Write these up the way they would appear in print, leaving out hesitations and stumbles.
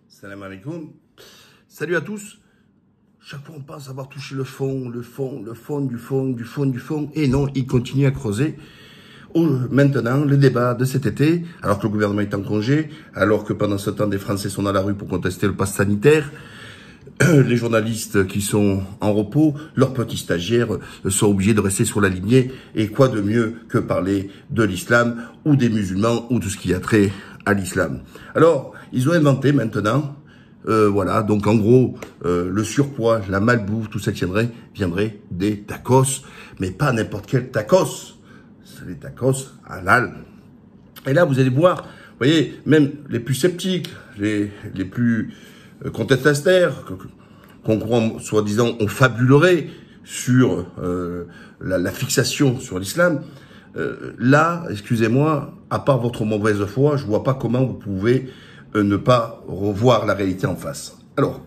Salam alaikum. Salut à tous. Chaque fois on pense avoir touché le fond, du fond. Et non, il continue à creuser. Maintenant, le débat de cet été, alors que le gouvernement est en congé, alors que pendant ce temps des Français sont dans la rue pour contester le pass sanitaire, les journalistes qui sont en repos, leurs petits stagiaires sont obligés de rester sur la lignée. Et quoi de mieux que parler de l'islam ou des musulmans ou tout ce qui a trait à l'islam. Alors, ils ont inventé maintenant, voilà, donc en gros, le surpoids, la malbouffe, tout ça viendrait des tacos, mais pas n'importe quel tacos. C'est les tacos halal. Et là, vous allez voir, vous voyez, même les plus sceptiques, les plus contestataires, qu'on croit, soi-disant, on fabulerait sur la fixation sur l'islam. Là, excusez-moi, à part votre mauvaise foi, je vois pas comment vous pouvez ne pas revoir la réalité en face. Alors,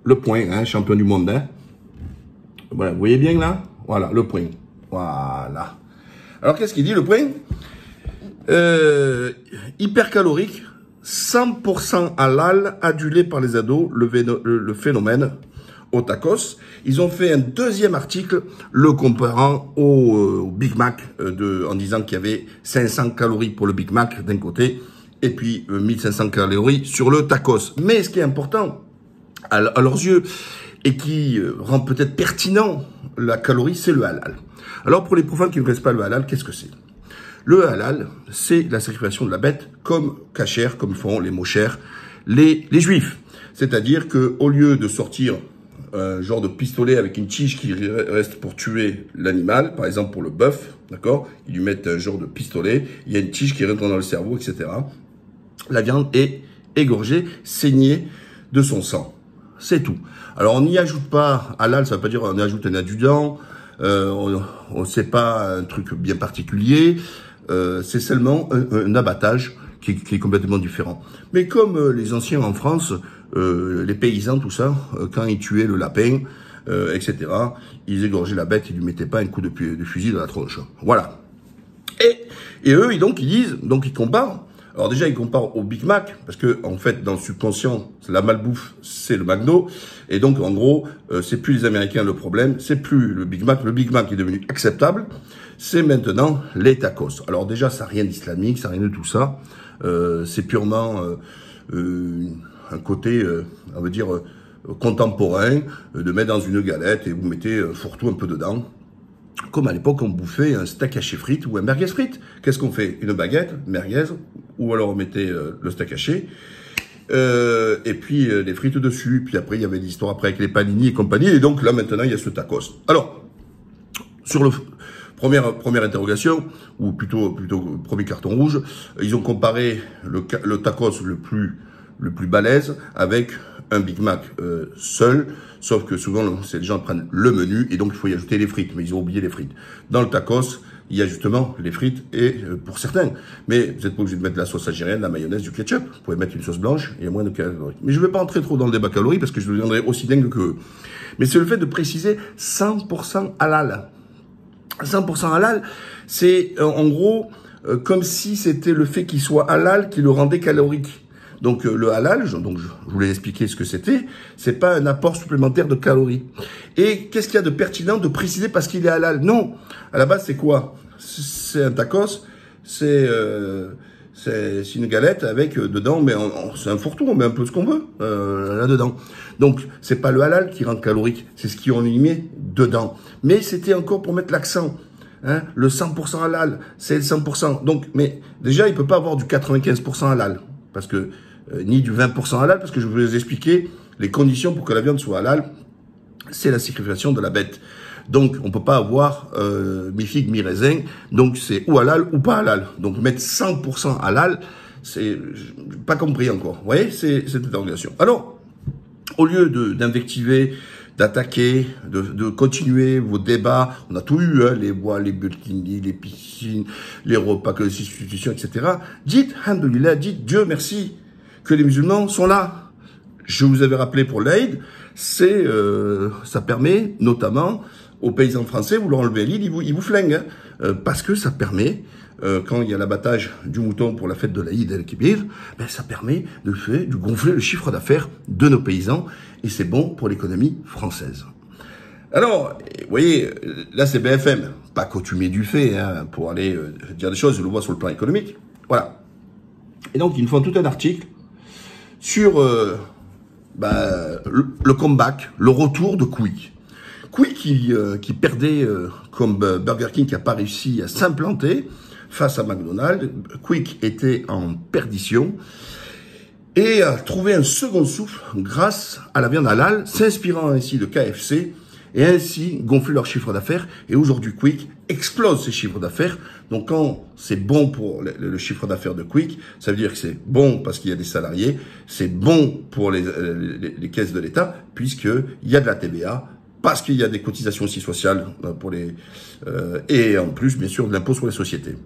le point, hein, champion du monde, hein. Voilà, vous voyez bien là? Voilà, le point. Voilà. Alors, qu'est-ce qu'il dit, le point? Hypercalorique, 100% halal, adulé par les ados, le phénomène au tacos. Ils ont fait un deuxième article le comparant au Big Mac en disant qu'il y avait 500 calories pour le Big Mac d'un côté et puis 1500 calories sur le tacos. Mais ce qui est important à leurs yeux et qui rend peut-être pertinent la calorie, c'est le halal. Alors pour les profanes qui ne connaissent pas le halal, qu'est-ce que c'est? Le halal, c'est la sacrification de la bête comme cachère, comme font les mochères, les juifs. C'est-à-dire que au lieu de sortir un genre de pistolet avec une tige qui reste pour tuer l'animal, par exemple pour le bœuf, d'accord? Ils lui mettent un genre de pistolet, il y a une tige qui rentre dans le cerveau, etc. La viande est égorgée, saignée de son sang. C'est tout. Alors on n'y ajoute pas, halal, ça veut pas dire on y ajoute un adjudant, on sait pas un truc bien particulier, c'est seulement un abattage qui est complètement différent. Mais comme les anciens en France, les paysans, tout ça, quand ils tuaient le lapin, etc., ils égorgeaient la bête, ils lui mettaient pas un coup de fusil dans la tronche. Voilà. Et eux, ils disent, donc ils comparent. Alors déjà, ils comparent au Big Mac, parce que en fait, dans le subconscient, la malbouffe, c'est le McDo. Et donc, en gros, c'est plus les Américains le problème, c'est plus le Big Mac. Le Big Mac est devenu acceptable. C'est maintenant les tacos. Alors déjà, ça n'a rien d'islamique, ça n'a rien de tout ça. C'est purement un côté, on va dire, contemporain, de mettre dans une galette et vous mettez fourre-tout un peu dedans. Comme à l'époque, on bouffait un steak haché frites ou un merguez frites. Qu'est-ce qu'on fait? Une baguette, merguez, ou alors on mettait le steak haché, et puis des frites dessus. Puis après, il y avait des histoires après avec les panini et compagnie. Et donc là, maintenant, il y a ce tacos. Alors, sur le première interrogation, ou plutôt premier carton rouge, ils ont comparé le tacos le plus balèze avec un Big Mac seul, sauf que souvent les gens prennent le menu et donc il faut y ajouter les frites, mais ils ont oublié les frites. Dans le tacos, il y a justement les frites et pour certains, mais vous n'êtes pas obligé de mettre de la sauce algérienne, la mayonnaise, du ketchup. Vous pouvez mettre une sauce blanche, il y a moins de calories. Mais je ne vais pas entrer trop dans le débat calories parce que je deviendrai aussi dingue que eux. Mais c'est le fait de préciser 100% halal. 100% halal, c'est en gros comme si c'était le fait qu'il soit halal qui le rendait calorique. Donc le halal, je voulais expliquer ce que c'était, c'est pas un apport supplémentaire de calories. Et qu'est-ce qu'il y a de pertinent de préciser parce qu'il est halal? Non, à la base c'est quoi? C'est un tacos, c'est une galette avec dedans, mais c'est un fourre-tout, on met un peu ce qu'on veut là-dedans. Donc c'est pas le halal qui rend calorique, c'est ce qu'ils ont mis dedans. Mais c'était encore pour mettre l'accent. Hein, le 100% halal, c'est le 100%. Donc, mais déjà, il peut pas avoir du 95% halal, parce que ni du 20% halal, parce que je vais vous expliquer les conditions pour que la viande soit halal, c'est la sacrification de la bête. Donc, on peut pas avoir mi-figue, mi-raisin, donc c'est ou halal ou pas halal. Donc, mettre 100% halal, c'est pas compris encore. Vous voyez, c'est cette interrogation. Alors, au lieu d'invectiver, d'attaquer, de continuer vos débats. On a tout eu, hein, les bois, les burkinis, les piscines, les repas, les institutions, etc. Dites, alhamdoulilah, dites Dieu merci que les musulmans sont là. Je vous avais rappelé pour l'Aïd, ça permet notamment aux paysans français, vous leur enlevez l'île, ils vous flinguent, hein, parce que ça permet quand il y a l'abattage du mouton pour la fête de l'Aïd el-Kibir, ben, ça permet de gonfler le chiffre d'affaires de nos paysans, et c'est bon pour l'économie française. Alors, vous voyez, là c'est BFM, pas coutumier du fait, hein, pour aller dire des choses, je le vois sur le plan économique. Voilà. Et donc, ils nous font tout un article sur le comeback, le retour de Quick. Quick qui perdait comme Burger King qui n'a pas réussi à s'implanter face à McDonald's. Quick était en perdition et a trouvé un second souffle grâce à la viande halal, s'inspirant ainsi de KFC et ainsi gonfler leur chiffre d'affaires. Et aujourd'hui, Quick explose ses chiffres d'affaires. Donc quand c'est bon pour le chiffre d'affaires de Quick, ça veut dire que c'est bon parce qu'il y a des salariés, c'est bon pour les caisses de l'État, puisqu'il y a de la TVA, parce qu'il y a des cotisations aussi sociales pour et en plus, bien sûr, de l'impôt sur les sociétés.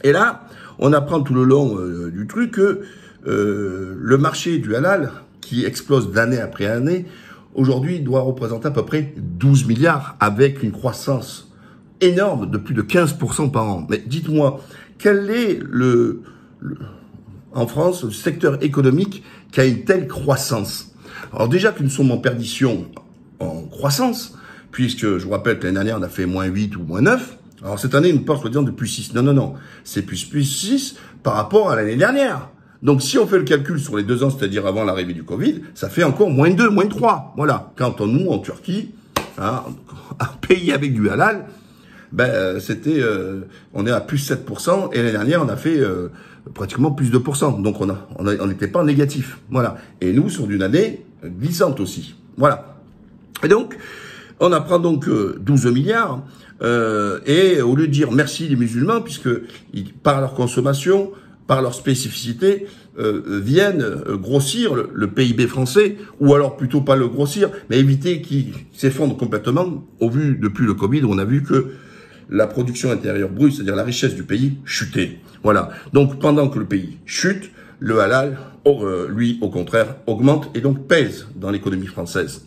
Et là, on apprend tout le long du truc que le marché du halal, qui explose d'année après année, aujourd'hui doit représenter à peu près 12 milliards avec une croissance énorme de plus de 15% par an. Mais dites-moi, quel est en France, le secteur économique qui a une telle croissance? Alors déjà que nous sommes en perdition en croissance, puisque je vous rappelle que l'année dernière on a fait moins 8 ou moins 9. Alors cette année, nous parle soi-disant de plus 6. Non. C'est plus 6 par rapport à l'année dernière. Donc, si on fait le calcul sur les 2 ans, c'est-à-dire avant l'arrivée du Covid, ça fait encore moins 2, moins 3. Voilà. Quand nous, en Turquie, hein, un pays avec du halal, ben, on est à plus 7%, et l'année dernière, on a fait pratiquement plus 2%. Donc, on n'était pas en négatif. Voilà. Et nous, sur une année glissante aussi. Voilà. Et donc, on apprend donc 12 milliards, et au lieu de dire merci les musulmans, puisque par leur consommation, par leur spécificité, viennent grossir le PIB français, ou alors plutôt pas le grossir, mais éviter qu'il s'effondre complètement, au vu depuis le Covid, où on a vu que la production intérieure brute, c'est-à-dire la richesse du pays, chutait. Voilà. Donc pendant que le pays chute, le halal, lui, au contraire, augmente et donc pèse dans l'économie française.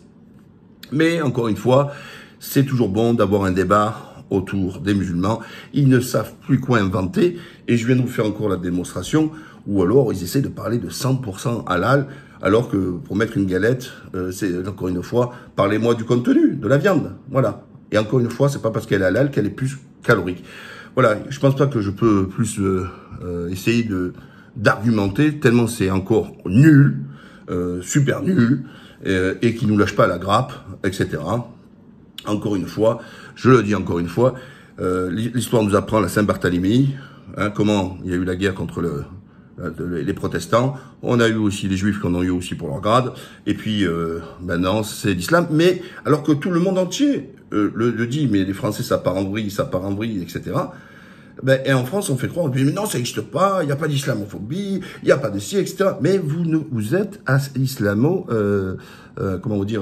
Mais encore une fois, c'est toujours bon d'avoir un débat autour des musulmans. Ils ne savent plus quoi inventer, et je viens de vous faire encore la démonstration, ou alors ils essaient de parler de 100% halal, alors que pour mettre une galette, c'est encore une fois, parlez-moi du contenu, de la viande, voilà. Et encore une fois, c'est pas parce qu'elle est halal qu'elle est plus calorique. Voilà, je pense pas que je peux plus essayer d'argumenter, tellement c'est encore nul, super nul, et qui nous lâche pas la grappe, etc. Encore une fois, je le dis encore une fois, l'histoire nous apprend la Saint-Barthélemy, hein, comment il y a eu la guerre contre les protestants. On a eu aussi les juifs qui en ont eu aussi pour leur grade. Et puis maintenant, c'est l'islam. Mais alors que tout le monde entier le dit, mais les Français, ça part en vrille, etc. Ben, et en France, on fait croire, on dit, mais non, ça n'existe pas, il n'y a pas d'islamophobie, il n'y a pas de ci, etc. Mais vous êtes comment vous dire,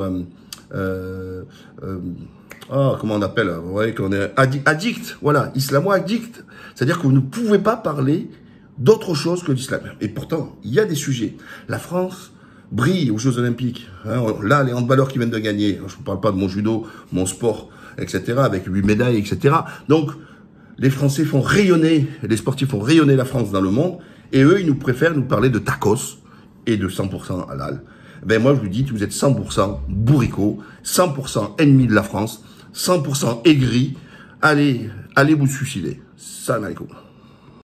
comment on appelle, vous voyez qu'on est addict, voilà, islamo-addict. C'est-à-dire que vous ne pouvez pas parler d'autre chose que l'islam. Et pourtant, il y a des sujets. La France brille aux Jeux Olympiques. Hein, là, les handballeurs qui viennent de gagner, je ne vous parle pas de mon judo, mon sport, etc., avec 8 médailles, etc. Donc, les Français font rayonner, les sportifs font rayonner la France dans le monde, et eux, ils nous préfèrent nous parler de tacos et de 100% halal. Ben moi, je vous dis que vous êtes 100% bourricot, 100% ennemi de la France, 100% aigri. Allez vous suicider. Salam alaikum.